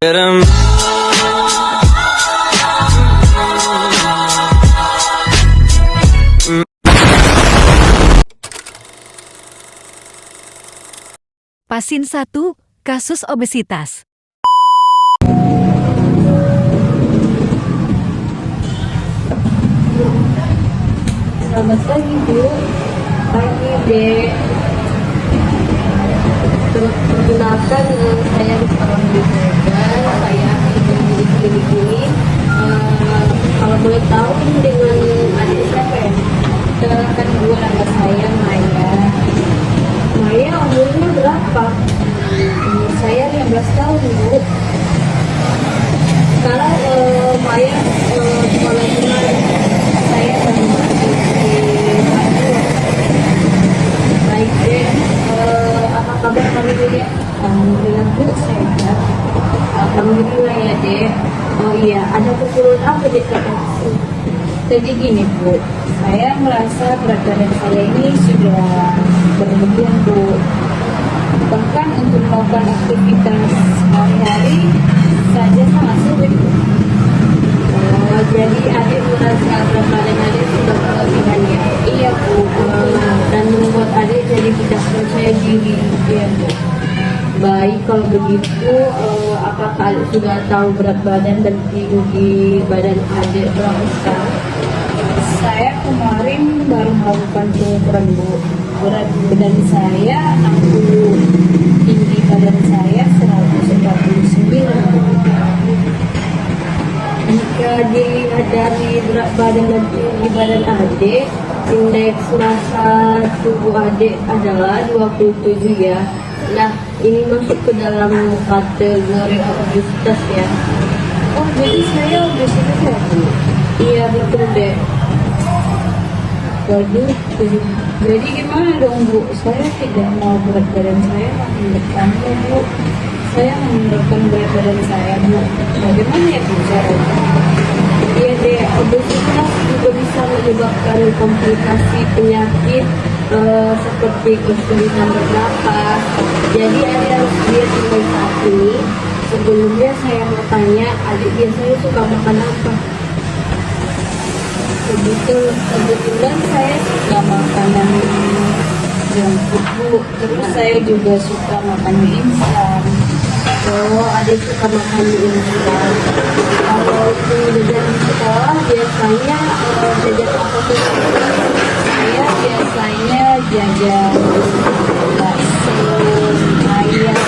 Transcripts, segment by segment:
Pasien 1, kasus obesitas. Selamat pagi, Bu. Pagi, Dek. Perkenalkan, saya Rizka Widiawan. Saya aktif di klinik ini. Kalau boleh tahu, ini dengan adik siapa ya? Kenalkan dulu nama saya Maya. Maya umurnya berapa? Saya 15 tahun, Bu. Sekarang Maya sekolah di mana? Saya baru masuk di Bandung. Baik, Dek. Apa kabar kamu, Dek? Alhamdulillah, Bu, sehat. Alhamdulillah ya, Dek. Oh iya, ada keperluan apa, Dek? Jadi gini, Bu, saya merasa berat badan saya ini sudah berlebihan, Bu. Bahkan untuk melakukan aktivitas sehari-hari saja sangat sulit, Bu. Jadi adik merasa berat badan adik sudah berlebihan ya? Iya, Bu. Dan membuat adik jadi tidak percaya diri, ya, Bu. Baik, kalau begitu, apakah adik sudah tahu berat badan dan tinggi badan adik berapa sekarang? Saya kemarin baru melakukan pengukuran, Bu. Berat badan saya 60, tinggi badan saya 149. Jika dilihat dari berat badan dan tinggi badan adik, indeks massa tubuh adik adalah 27 ya. Nah, ini masuk ke dalam kategori obesitas ya. Oh, jadi saya obesitas ya, Bu? Iya, betul, Dek. Waduh, jadi gimana dong, Bu? Saya tidak mau berat badan saya makin bertambah, Bu. Saya menurunkan berat badan saya, Bu. Bagaimana ya, Bu, caranya? Iya, Dek, obesitas juga bisa menyebabkan komplikasi penyakit seperti kesulitan bernapas. Jadi adik harus diet mulai saat ini. Sebelumnya saya mau tanya, adik biasanya suka makan apa? Kebetulan saya suka makanan junk food, Bu. Terus saya juga suka makan mie instan. Oh, adik suka makan mie instan. Kalau untuk jajan di sekolah biasanya jajan apa tuh? Saya biasanya jajan bakso, ayam,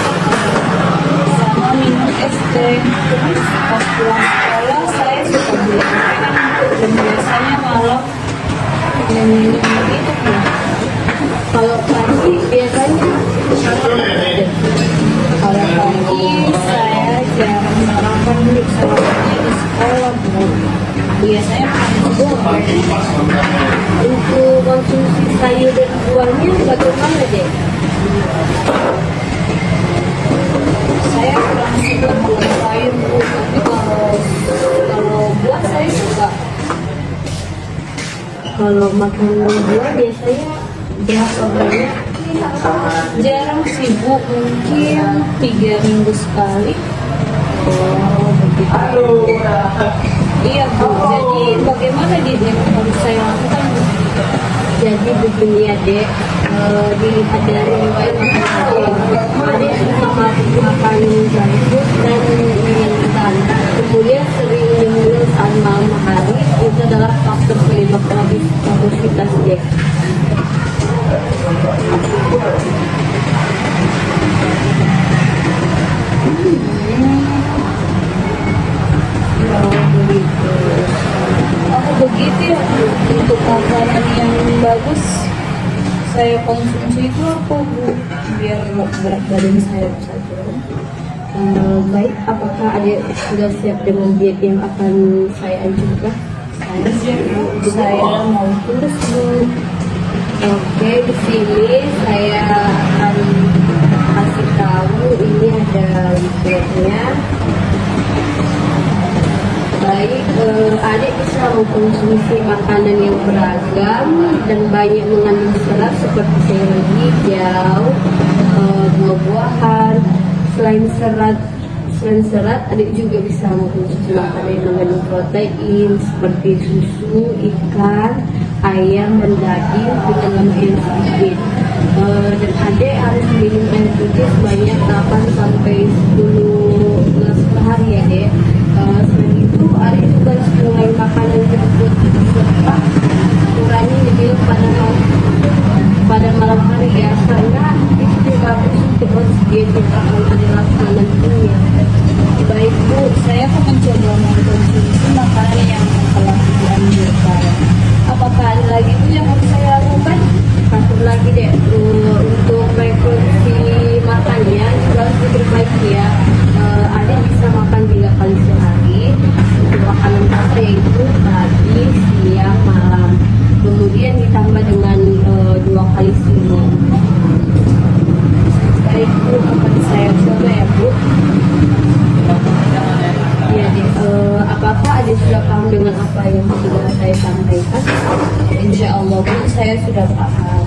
sama minum es teh. Terus pas pulang sekolah saya suka beli makanan dan biasanya malam minum gitu ya. Kalau pagi biasanya kalau pagi saya jarang makan dulu sarapannya di sekolah, Bu. Biasanya makan buah. Untuk konsumsi sayur dan buahnya bagaimana, Dek? Saya kurang suka makan sayur, Bu. Tapi kalau buah saya suka. Kalau makan buah biasanya berapa banyak? Jarang sih, Bu. Mungkin 3 minggu sekali. Oh, begitu. Iya, Bu. Jadi bagaimana Dek harus saya lakukan, Bu? Jadi begini ya, Dek. Dilihat dari riwayat makanan adik suka makan junk food dan mie instan. Kemudian sering mengeluh saat malam hari. Itu adalah faktor penyebab obesitas, Dek. Begitu ya, Bu. Untuk makanan yang bagus saya konsumsi itu apa, Bu? Biar berat badan saya bisa turun. Baik, apakah adik sudah siap dengan diet yang akan saya anjurkan? Saya siap, Bu. Saya mau terus, Bu. Oke, di sini saya akan kasih tahu ini ada leafletnya. Baik, adik bisa mengkonsumsi makanan yang beragam dan banyak mengandung serat seperti sayuran hijau, buah-buahan. Selain serat Selain serat, adik juga bisa mengkonsumsi makanan yang mengandung protein seperti susu, ikan, ayam, dan daging dengan lemak yang sedikit. Dan adik harus minum air putih sebanyak 8 sampai 10 gelas per hari ya dek. Selain itu adik juga harus mengurangi makanan tersebut serta kurangi lebih pada malam hari ya, karena itu juga bagus untuk oksigen di akan adalah nantinya. Baik Bu, saya akan mencoba mengkonsumsi makanan yang telah dianjurkan. Apakah ada lagi Bu yang harus saya lakukan? Satu lagi deh, untuk frekuensi makannya juga harus diperbaiki ya. Ada bisa makan 3 kali sehari untuk makanan apa, yaitu pagi, siang, malam. Kemudian ditambah dengan 2 kali subuh. Baik Bu, akan saya coba ya Bu. Ya deh, apakah ada sudah paham dengan apa yang sudah saya sampaikan? Insya Allah Bu, saya sudah paham.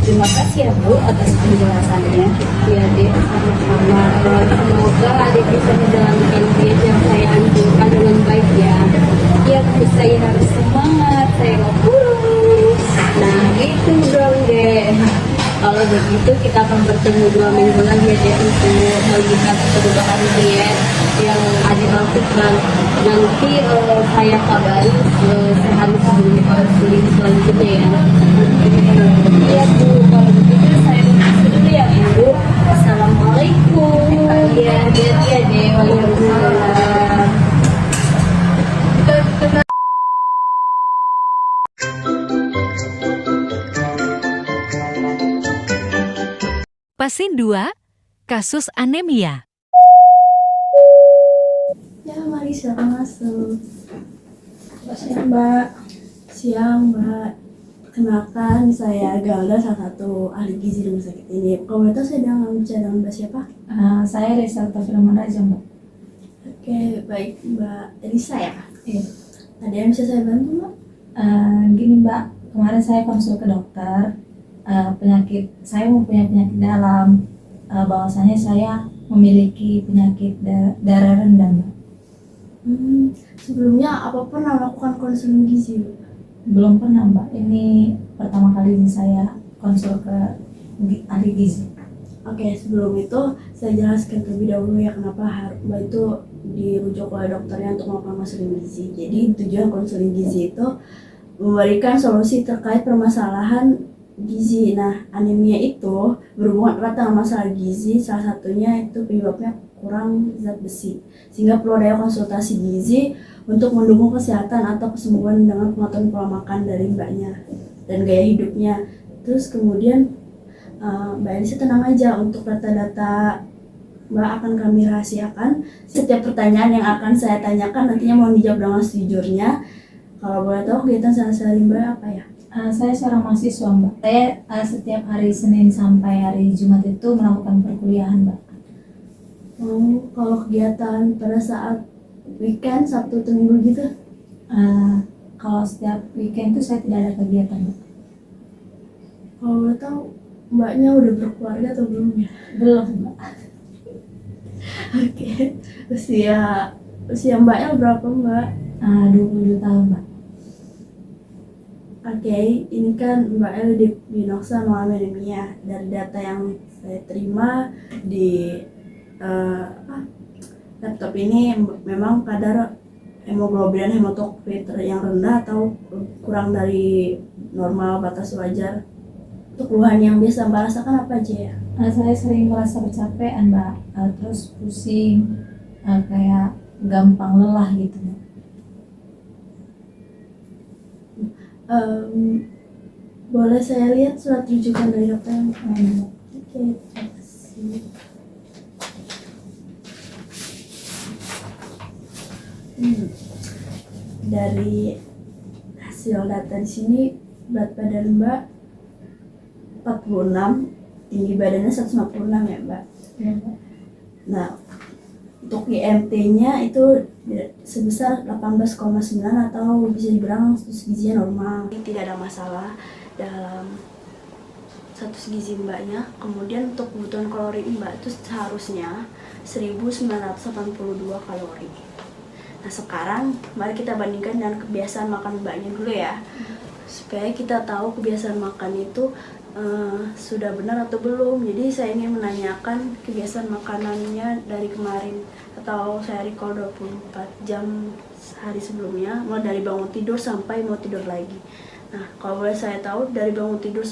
Terima kasih ya Bu atas penjelasannya. Ya deh, sama-sama. Semoga adik bisa menjalankan diet yang saya anjurkan dengan baik ya. Ya Bu, saya harus semangat, saya mau kurus. Nah gitu dong deh. Kalau begitu kita akan bertemu 2 minggu lagi ya deh, untuk melihat perubahan diet yang adik lakukan. Nanti saya kabari sehari sebelum konseling selanjutnya ya. Iya Bu, kalau begitu saya permisi dulu ya Bu. Assalamualaikum. Ya, dia deh. Waalaikumsalam. Pasien 2, kasus anemia. Ya, mari silakan masuk. Siang Mbak. Siang Mbak. Kenalkan, saya Galda, salah satu ahli gizi rumah sakit ini. Kalau boleh tahu saya dengan bicara dengan Mbak siapa? Saya Risa Firman Raja, Mbak. Oke, baik Mbak Risa ya? Iya. Ada yang bisa saya bantu Mbak? Gini Mbak, kemarin saya konsul ke dokter. Saya mempunyai penyakit dalam. Bahwasanya saya memiliki penyakit darah rendah, Mbak. Sebelumnya apa pernah melakukan konseling gizi Mbak? Belum pernah Mbak, ini pertama kali ini saya konsul ke ahli gizi. Oke, sebelum itu saya jelaskan terlebih dahulu ya kenapa Mbak itu dirujuk oleh dokternya untuk melakukan konseling gizi. Jadi tujuan konseling gizi itu memberikan solusi terkait permasalahan gizi. Nah, anemia itu berhubungan erat dengan masalah gizi, salah satunya itu penyebabnya kurang zat besi. Sehingga perlu ada konsultasi gizi untuk mendukung kesehatan atau kesembuhan dengan pengetahuan pola makan dari mbaknya dan gaya hidupnya. Terus kemudian Mbak Elisa tenang aja, untuk data-data Mbak akan kami rahasiakan. Setiap pertanyaan yang akan saya tanyakan nantinya mohon dijawab dengan sejujurnya. Kalau boleh tahu kegiatan sehari-hari Mbak apa ya? Saya seorang mahasiswa Mbak. Saya setiap hari Senin sampai hari Jumat itu melakukan perkuliahan Mbak. Kalau kegiatan pada saat weekend, Sabtu atau Minggu gitu? Kalau setiap weekend itu saya tidak ada kegiatan Mbak. Kalau boleh tahu Mbaknya udah berkeluarga atau belum ya? Belum Mbak. Oke. Usia Mbaknya berapa Mbak? 22 tahun Mbak. Oke, ini kan Mbak El diagnosa mengalami anemia. Dari data yang saya terima di laptop ini, memang kadar hemoglobin dan hematokrit yang rendah atau kurang dari normal batas wajar. Untuk keluhan yang biasa Mbak rasakan apa aja ya? Saya sering merasa kecapean Mbak, terus pusing, kayak gampang lelah gitu Mbak. Boleh saya lihat surat rujukan dari dokter yang Oke, terima kasih. Dari hasil data di sini, berat badan Mbak 46, tinggi badannya 156 ya Mbak? Ya, Mbak. Nah, untuk IMT-nya itu sebesar 18,9 atau bisa dibilang status gizinya normal. Tidak ada masalah dalam status gizi mbaknya. Kemudian untuk kebutuhan kalori mbak itu seharusnya 1982 kalori. Nah sekarang mari kita bandingkan dengan kebiasaan makan mbaknya dulu ya, supaya kita tahu kebiasaan makan itu sudah benar atau belum. Jadi saya ingin menanyakan kebiasaan makanannya dari kemarin, atau saya recall 24 jam hari sebelumnya, mulai dari bangun tidur sampai mau tidur lagi. Nah kalau boleh saya tahu, dari bangun tidur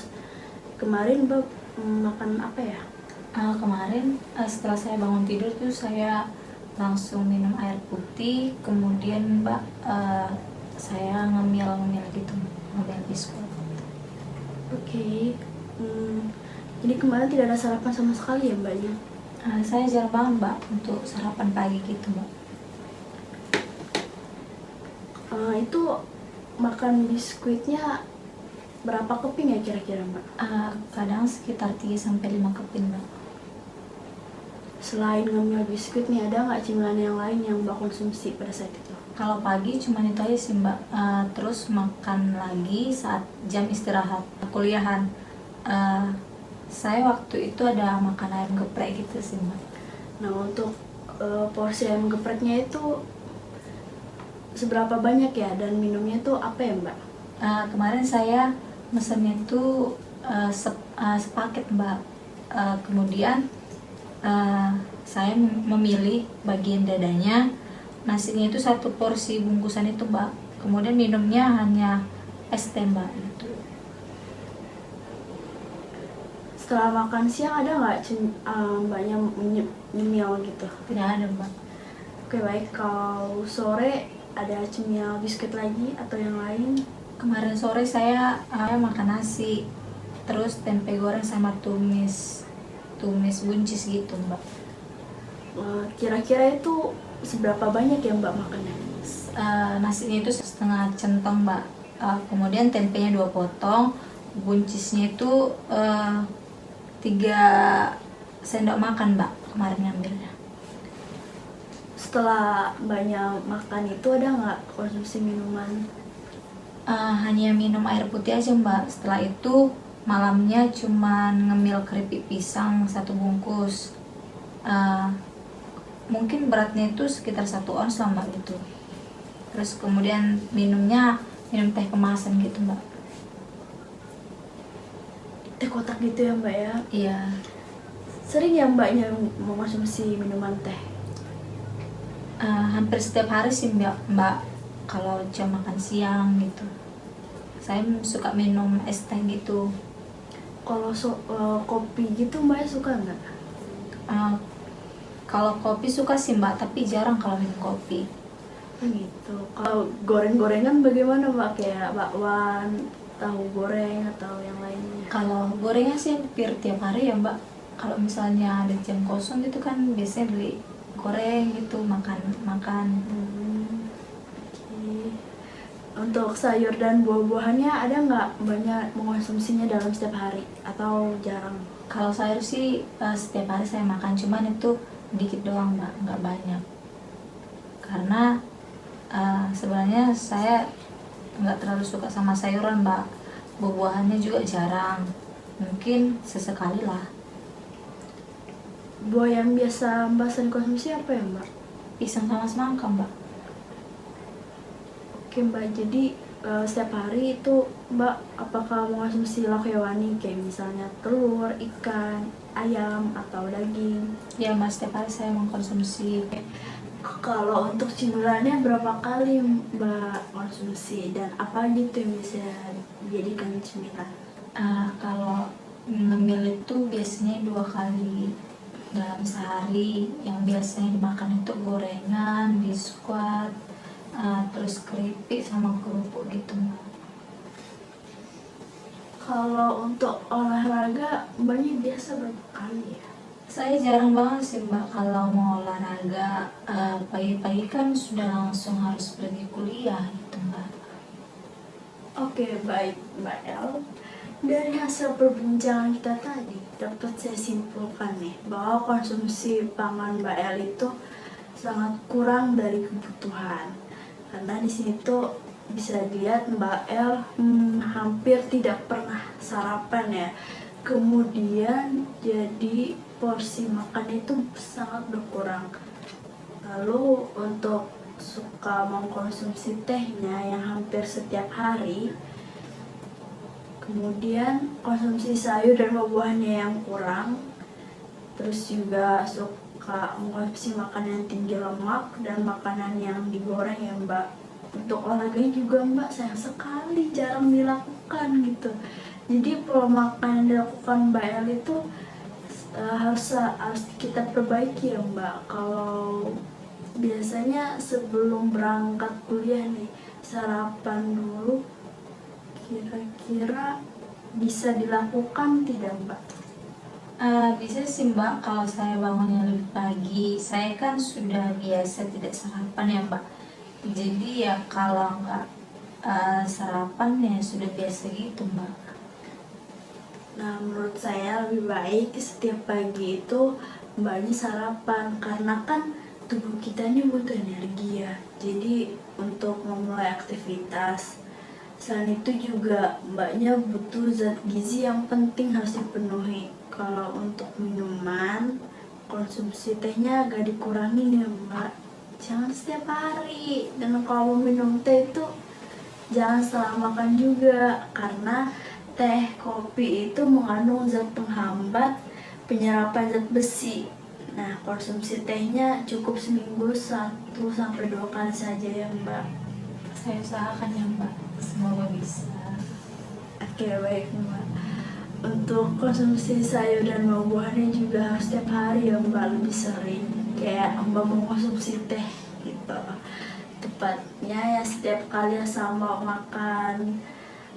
kemarin mbak makan apa ya? Kemarin setelah saya bangun tidur tuh saya langsung minum air putih, kemudian mbak saya ngemil gitu, ngemil biskuit. Oke. Jadi kemarin tidak ada sarapan sama sekali ya mbaknya? Saya jarang banget mbak untuk sarapan pagi gitu mbak. Itu makan biskuitnya berapa keping ya kira-kira mbak? Kadang sekitar 3-5 keping mbak. Selain ngemil biskuit nih, ada nggak cemilan yang lain yang mbak konsumsi pada saat itu? Kalau pagi cuma itu aja sih mbak. Terus makan lagi saat jam istirahat kuliahan. Saya waktu itu ada makan ayam geprek gitu sih mbak. Nah untuk porsi ayam gepreknya itu seberapa banyak ya, dan minumnya itu apa ya mbak? Kemarin saya mesennya itu sepaket mbak. Kemudian saya memilih bagian dadanya, nasinya itu 1 porsi bungkusan itu mbak. Kemudian minumnya hanya es teh mbak gitu. Setelah makan siang ada nggak mbaknya nyemil gitu? Tidak ada mbak. Oke baik, kalau sore ada cemil biskuit lagi atau yang lain? Kemarin sore saya makan nasi, terus tempe goreng sama tumis buncis gitu mbak. Kira-kira itu seberapa banyak ya mbak makannya? Nasinya itu setengah centong mbak. Kemudian tempenya 2 potong, buncisnya itu 3 sendok makan mbak kemarin ngambilnya. Setelah mbaknya makan itu ada nggak konsumsi minuman? Hanya minum air putih aja mbak. Setelah itu malamnya cuman ngemil keripik pisang 1 bungkus. Mungkin beratnya itu sekitar 1 ons lah mbak gitu. Terus kemudian minum teh kemasan gitu mbak. Teh kotak gitu ya mbak ya? Iya. Sering ya mbaknya mengonsumsi minuman teh? Hampir setiap hari sih mbak. Kalau jam makan siang gitu, saya suka minum es teh gitu. Kalau kopi gitu mbaknya suka nggak? Kalau kopi suka sih mbak, tapi jarang kalau minum kopi. Gitu. Kalau goreng-gorengan bagaimana mbak? Kayak bakwan, tahu goreng atau yang lainnya? Kalau gorengan sih hampir tiap hari ya mbak. Kalau misalnya ada jam kosong gitu kan biasanya beli goreng gitu, makan. Oke. Untuk sayur dan buah-buahannya ada nggak banyak mengonsumsinya dalam setiap hari atau jarang? Kalau sayur sih setiap hari saya makan, cuman itu dikit doang mbak, nggak banyak. Karena sebenarnya saya nggak terlalu suka sama sayuran mbak. Buah-buahannya juga jarang, mungkin sesekali lah. Buah yang biasa mbak sering konsumsi apa ya mbak? Pisang sama semangka mbak. Oke mbak, jadi setiap hari itu mbak apakah mengonsumsi lauk hewani kayak misalnya telur, ikan, ayam, atau daging? Ya mas, setiap hari saya mengkonsumsi. Kalau untuk cemilannya berapa kali mbak konsumsi, dan apa gitu yang bisa dijadikan cemilan? Kalau ngemil itu biasanya 2 kali dalam sehari. Yang biasanya dimakan itu gorengan, biskuit, terus keripik sama kerupuk gitu mbak. Kalau untuk olahraga mbaknya biasa berapa kali ya? Saya jarang banget sih mbak kalau mau olahraga. Pagi-pagi kan sudah langsung harus pergi kuliah gitu mbak. Oke, baik Mbak El. Dari hasil perbincangan kita tadi, dapat saya simpulkan nih bahwa konsumsi pangan Mbak El itu sangat kurang dari kebutuhan. Karena di sini tuh bisa dilihat Mbak El hampir tidak pernah sarapan ya. kemudian jadi porsi makan itu sangat berkurang. Lalu untuk suka mengkonsumsi tehnya yang hampir setiap hari, kemudian konsumsi sayur dan buah-buahannya yang kurang, terus juga suka mengkonsumsi makanan yang tinggi lemak dan makanan yang digoreng ya Mbak. Untuk olahraganya juga Mbak sayang sekali jarang dilakukan gitu. Jadi pola makan yang dilakukan Mbak El itu harus kita perbaiki ya Mbak. Kalau biasanya sebelum berangkat kuliah nih sarapan dulu, kira-kira bisa dilakukan tidak Mbak? Bisa sih Mbak, kalau saya bangunnya lebih pagi, saya kan sudah biasa tidak sarapan ya Mbak. Jadi ya kalau nggak sarapan ya sudah biasa gitu Mbak. Nah, menurut saya lebih baik setiap pagi itu Mbaknya sarapan, karena kan tubuh kita ini butuh energi ya. Jadi untuk memulai aktivitas. Selain itu juga Mbaknya butuh zat gizi yang penting harus dipenuhi. Kalau untuk minuman, konsumsi tehnya agak dikurangin ya Mbak. Jangan setiap hari. Dan kalau mau minum teh itu jangan setelah makan juga, karena teh, kopi itu mengandung zat penghambat penyerapan zat besi. Nah, konsumsi tehnya cukup seminggu 1 sampai 2 kali saja ya Mbak. Saya usahakan ya Mbak, semoga bisa. Oke, baik Mbak. Untuk konsumsi sayur dan buah-buahannya juga harus setiap hari ya Mbak, lebih sering. Kayak Mbak mau konsumsi teh gitu. Tepatnya ya setiap kali sama makan.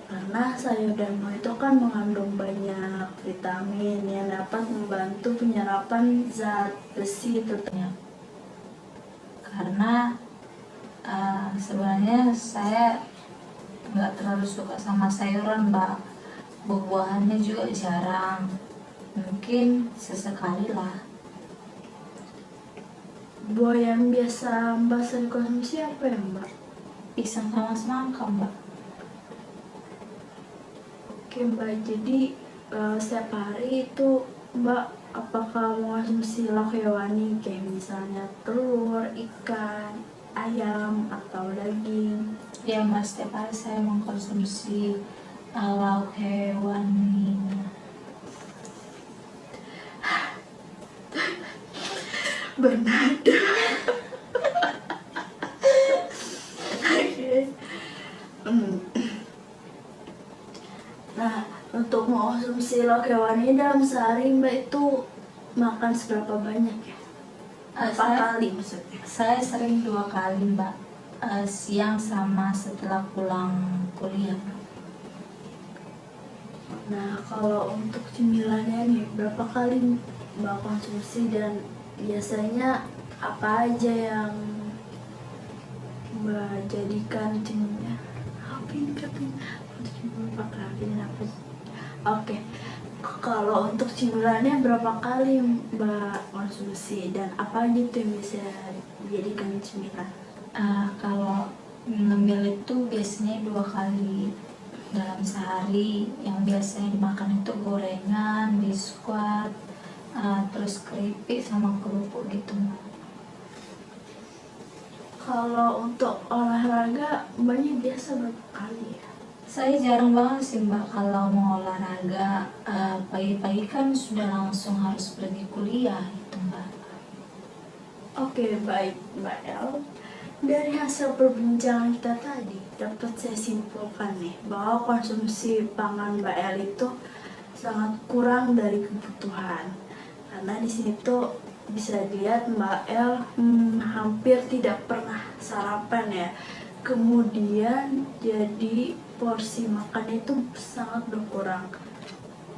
Karena sayur dan buah itu kan mengandung banyak vitamin yang dapat membantu penyerapan zat besi terutama. Karena sebenarnya saya nggak terlalu suka sama sayuran Mbak, buah-buahannya juga jarang, mungkin sesekali lah. Buah yang biasa Mbak sering konsumsi apa ya Mbak? Pisang sama semangka Mbak. Oke Mbak, jadi setiap hari itu Mbak apakah mengonsumsi lauk hewani kayak misalnya telur, ikan, ayam, atau daging? Ya Mbak, setiap hari saya mengkonsumsi lauk hewani. Bernada. Oke. Nah, untuk mengkonsumsi lauk hewani dalam sehari Mbak itu makan seberapa banyak ya? Berapa kali maksudnya? Saya sering 2 kali Mbak, siang sama setelah pulang kuliah. Nah, kalau untuk cemilannya nih, berapa kali Mbak konsumsi dan biasanya apa aja yang Mbak jadikan cemilan? Apa ini katanya? Untuk berapa kali apa? Oke, kalau untuk cemilannya berapa kali Mbak konsumsi dan apa aja tuh yang bisa dijadikan cemilan? Kalau ngemil itu biasanya 2 kali dalam sehari. Yang biasanya dimakan itu gorengan, biskuit, terus keripik sama kerupuk gitu Mbak. Kalau untuk olahraga Mbaknya biasa berapa kali ya? Saya jarang banget sih Mbak kalau mau olahraga. Pagi-pagi kan sudah langsung harus pergi kuliah gitu Mbak. Oke, baik Mbak El. Dari hasil perbincangan kita tadi, dapat saya simpulkan nih bahwa konsumsi pangan Mbak El itu sangat kurang dari kebutuhan. Karena di sini tuh bisa dilihat Mbak El hampir tidak pernah sarapan ya. Kemudian jadi porsi makan itu sangat berkurang.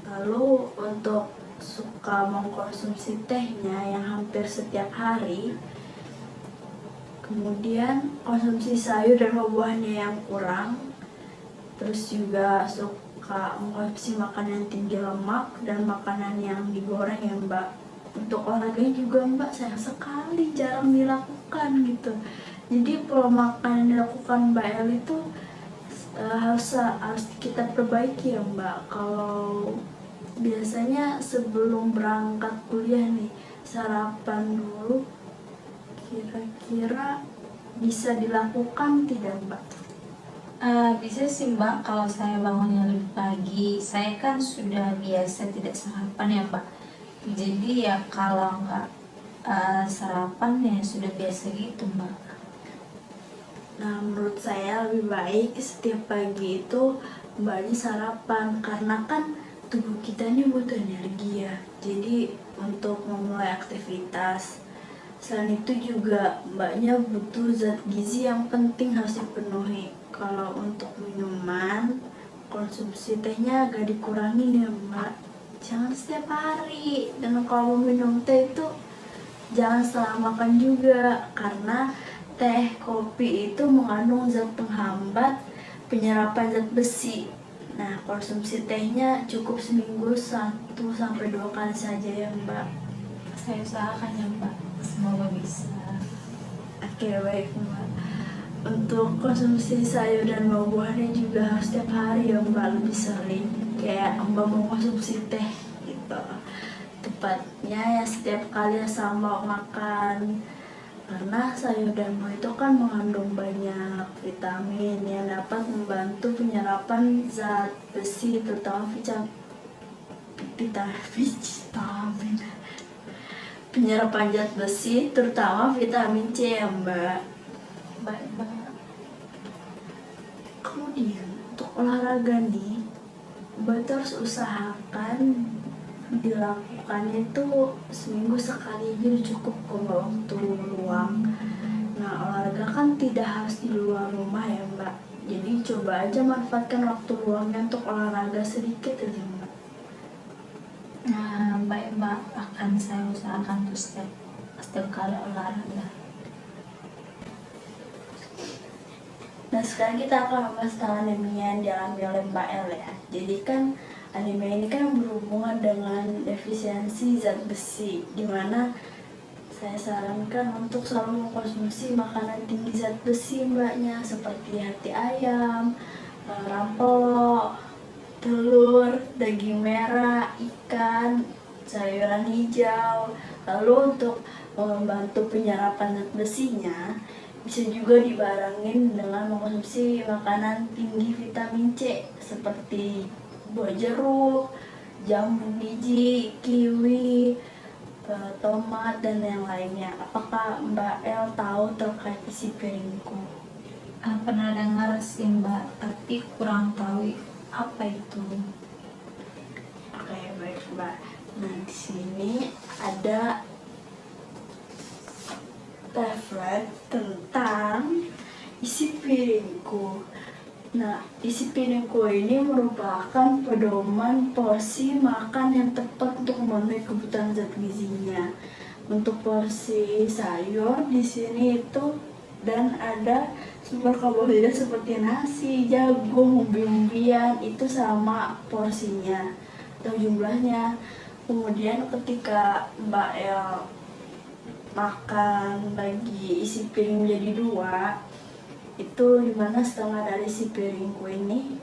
Lalu untuk suka mengkonsumsi tehnya yang hampir setiap hari, kemudian konsumsi sayur dan buah-buahannya yang kurang, terus juga suka mengkonsumsi makanan yang tinggi lemak dan makanan yang digoreng ya Mbak. Untuk olahraganya juga Mbak sayang sekali jarang dilakukan gitu. Jadi pola makan yang dilakukan Mbak El itu harus kita perbaiki ya Mbak. Kalau biasanya sebelum berangkat kuliah nih, sarapan dulu kira-kira bisa dilakukan tidak Mbak? Bisa sih Mbak, kalau saya bangunnya lebih pagi, saya kan sudah biasa tidak sarapan ya Mbak. Jadi ya kalau nggak sarapan ya sudah biasa gitu Mbak. Nah, menurut saya lebih baik setiap pagi itu Mbaknya sarapan, karena kan tubuh kita ini butuh energi ya. Jadi untuk memulai aktivitas. Selain itu juga Mbaknya butuh zat gizi yang penting harus dipenuhi. Kalau untuk minuman, konsumsi tehnya agak dikurangin ya Mbak. Jangan setiap hari. Dan kalau minum teh itu jangan setelah makan juga, karena teh, kopi itu mengandung zat penghambat penyerapan zat besi. Nah, konsumsi tehnya cukup seminggu 1 sampai 2 kali saja ya Mbak. Saya usahakan ya Mbak, semoga bisa. Oke, baik Mbak. Untuk konsumsi sayur dan buah-buahannya juga harus setiap hari ya Mbak, lebih sering. Kayak Mbak mau konsumsi teh gitu. Tepatnya ya setiap kali sama makan, karena sayur dan buah itu kan mengandung banyak vitamin yang dapat membantu penyerapan zat besi, terutama vitamin penyerapan zat besi terutama vitamin C ya Mbak. Baik Mbak. Kemudian untuk olahraga nih, Mbak tuh harus usahakan dilakukannya itu seminggu sekali aja udah cukup kalau waktu luang. Nah, olahraga kan tidak harus di luar rumah ya Mbak, jadi coba aja manfaatkan waktu luangnya untuk olahraga sedikit aja Mbak. Nah, baik Mbak, akan saya usahakan tuh setiap kali olahraga. Nah, sekarang kita akan membahas tentang anemia yang dialami oleh Mbak El ya. Jadi kan anemia ini kan berhubungan dengan defisiensi zat besi, dimana saya sarankan untuk selalu mengkonsumsi makanan tinggi zat besi Mbaknya, seperti hati ayam, rampelok, telur, daging merah, ikan, sayuran hijau. Lalu untuk membantu penyerapan zat besinya, bisa juga dibarengin dengan mengkonsumsi makanan tinggi vitamin C seperti buah jeruk, jambu biji, kiwi, tomat, dan yang lainnya. Apakah Mbak El tahu terkait isi piringku? Pernah dengar sih Mbak, tapi kurang tahu apa itu. Oke, baik Mbak. Nah, di sini ada pamflet tentang isi piringku. Nah, isi piringku ini merupakan pedoman porsi makan yang tepat untuk memenuhi kebutuhan zat gizinya. Untuk porsi sayur di sini itu dan ada sumber karbohidrat seperti nasi, jagung, umbi-umbian, itu sama porsinya atau jumlahnya. Kemudian ketika Mbak El makan bagi isi piring menjadi 2, itu dimana setengah dari isi piringku ini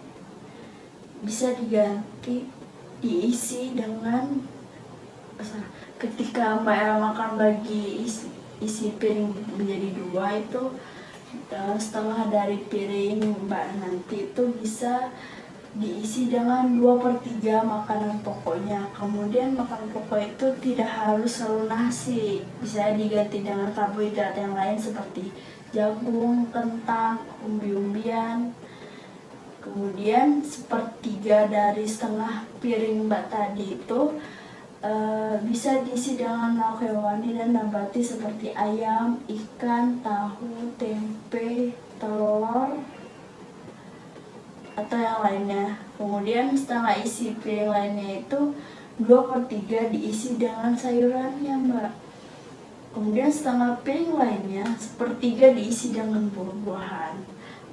bisa diisi dengan, ketika Mbak El makan bagi isi piring menjadi 2 itu setengah dari piring Mbak nanti itu bisa diisi dengan 2/3 makanan pokoknya. Kemudian makanan pokok itu tidak harus selalu nasi, bisa diganti dengan karbohidrat yang lain seperti jagung, kentang, umbi-umbian. Kemudian 1/3 dari setengah piring Mbak tadi itu bisa diisi dengan lauk hewani dan nabati seperti ayam, ikan, tahu, tempe, telur, atau yang lainnya. Kemudian setengah isi piring lainnya itu 2/3 diisi dengan sayurannya Mbak. Kemudian setengah piring lainnya 1/3 diisi dengan buah-buahan.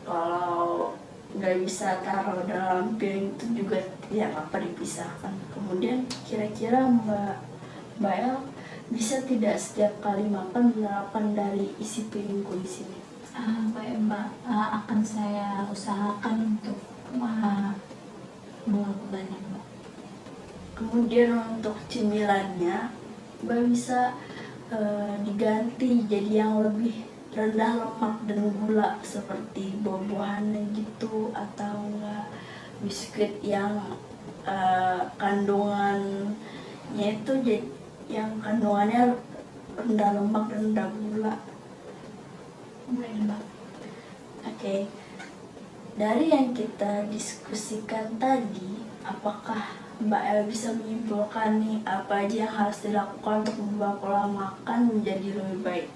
Kalau nggak bisa taruh dalam piring itu juga ya apa dipisahkan. Kemudian kira-kira Mbak El bisa tidak setiap kali makan menerapkan dari isi piringku di sini? Baik Mbak, akan saya usahakan untuk melakukannya Mbak. Kemudian untuk cemilannya Mbak bisa diganti jadi yang lebih rendah lemak dan gula seperti buah-buahan gitu, atau enggak biskuit yang kandungannya itu yang kandungannya rendah lemak dan rendah gula. Baik, Mbak. Oke. Dari yang kita diskusikan tadi, apakah Mbak El bisa menyimpulkan nih apa aja yang harus dilakukan untuk mengubah pola makan menjadi lebih baik?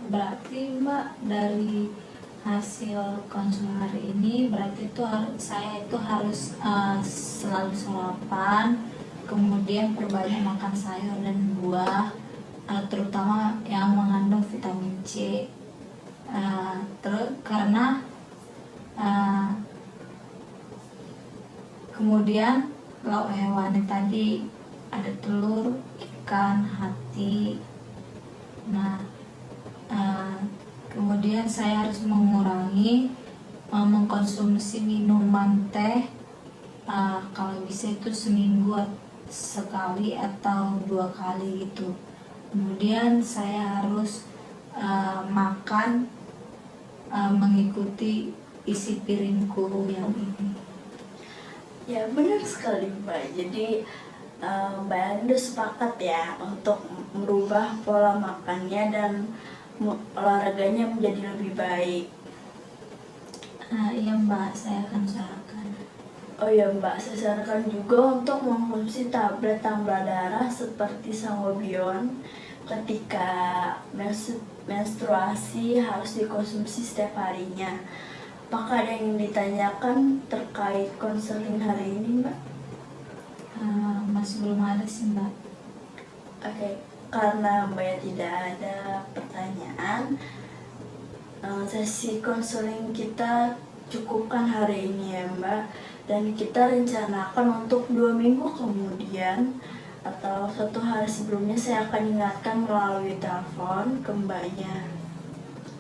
Berarti Mbak, dari hasil konsul hari ini berarti itu saya itu harus selalu sarapan, kemudian perbanyak makan sayur dan buah, terutama yang mengandung vitamin C. Terus karena kemudian lauk hewani tadi ada telur, ikan, hati. Nah, kemudian saya harus mengurangi mengkonsumsi minuman teh, kalau bisa itu seminggu sekali atau 2 kali gitu. Kemudian saya harus makan mengikuti isi piringku yang ini. Ya benar sekali Mbak. Jadi Mbak Ando sepakat ya untuk merubah pola makannya dan olahraganya menjadi lebih baik. Iya Mbak, saya akan usahakan. Oh ya Mbak, saya sarankan juga untuk mengkonsumsi tablet tambah darah seperti Sangobion ketika menstruasi, harus dikonsumsi setiap harinya. Apakah ada yang ditanyakan terkait konseling hari ini Mbak? Masih belum ada sih Mbak. Oke, karena Mbak tidak ada pertanyaan, sesi konseling kita cukupkan hari ini ya Mbak. Dan kita rencanakan untuk 2 minggu kemudian atau 1 hari sebelumnya saya akan ingatkan melalui telepon ke Mbaknya.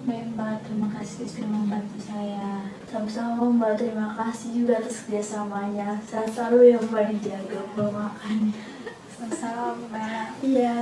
Baik Mbak, terima kasih sudah membantu saya. Sama-sama Mbak, terima kasih juga atas kerjasamanya. Sehat selalu ya Mbak, dijaga pola makannya. Sama-sama Mbak. Iya.